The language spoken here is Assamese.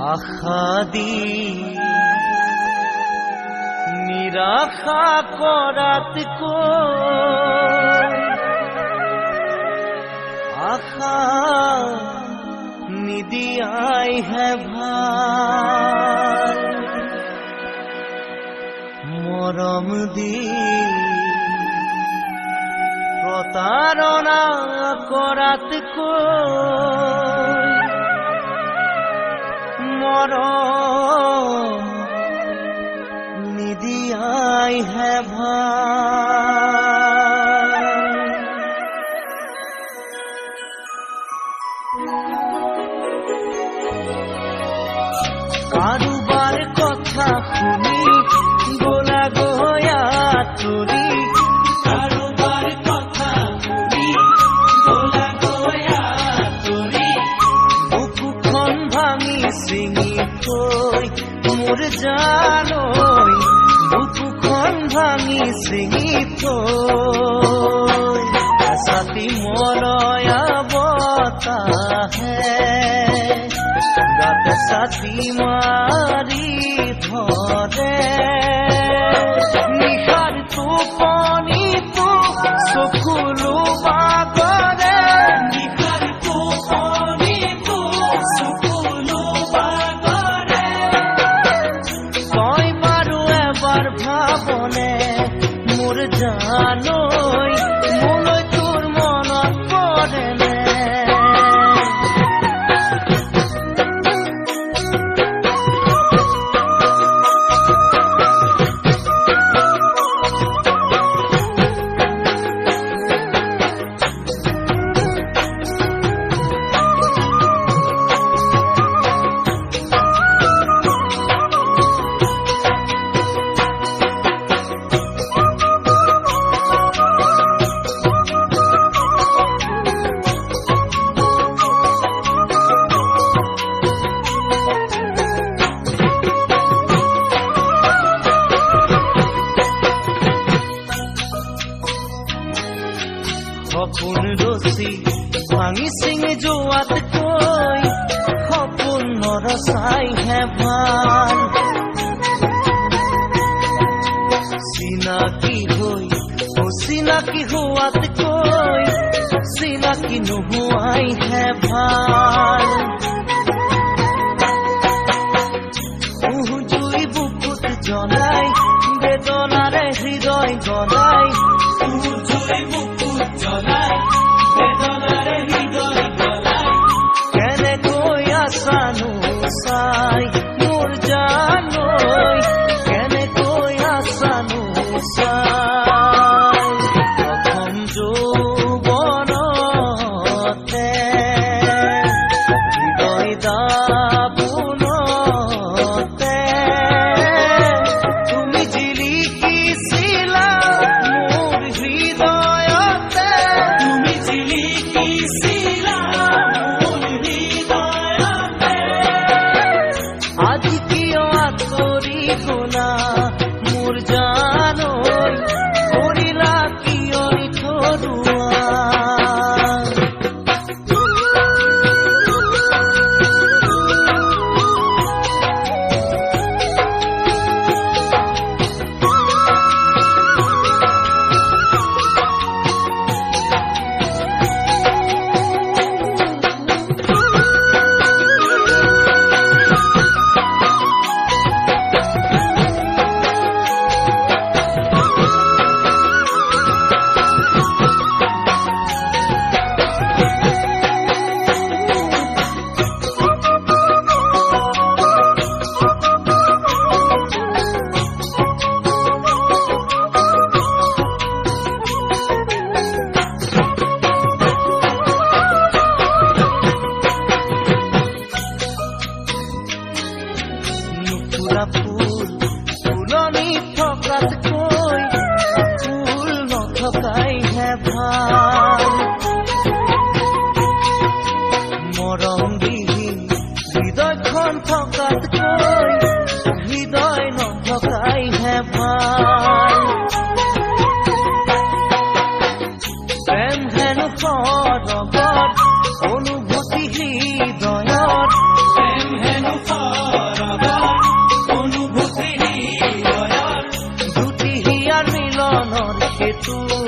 আশা দি নিৰাশা কৰাতকৈ আশা নিদিয়াই হে ভাল মৰম দি প্ৰতাৰণা কৰাতকৈ মৰম নিদিয়াই হে ভাল কাৰোবাৰ কথা শুনি গোলা গয়া তুলি কাৰোবাৰ কথা শুনি গোলা গয়া তুলি বুকুখন ভাঙি ছিঙি থৈ মোৰ জানৈ বুকুখন ভাঙি ছিঙি থৈ ছাতি মলয়া বতাহে গাত ছাতি মাৰি ধৰে নিশাৰ টোপনিটো চকুলো বাগৰে নিশাৰ টোপনিটো চকুলো বাগৰে তই বাৰু এবাৰ ভাবনে মোৰ জানৈ মোলৈ তোৰ মনত পৰেনে সপোন ৰচি ভাঙি ছিঙি যোৱাতকৈ সপোন নৰচাইহে ভাল চিনাকি হৈ অচিনাকি হোৱাতকৈ চিনাকি নোহোৱাইহে ভাল জুই বুকুত জ্বলাই বেদনাৰে হৃদয় গলাই জুই বুকুত জ্বলাই বেদনাৰে হৃদয় গলাই কেনেকৈ আছানো চাই মোৰ জানৈ কেনেকৈ আছানো চাই প্ৰথম যৌৱনতে হৃদয় দাপোনতে তুমি জিলিকিছিলা মোৰ হৃদয়তে তুমি জিলিকিছিলা মোৰ হৃদয়তে আজি কিয় আঁতৰি গলা মোৰ জানৈ কৰিলা কিয় নিথৰুৱা ফুল ফুলনি থকাতকৈ ফুল নথকাইহে ভাল মৰমবিহীন হৃদয়খন থকাতকৈ হৃদয় নথকাইহে ভাল প্ৰেম হেনো সৰগত অনুভূতি হৃদয়ত প্ৰেম হেনো তোৰ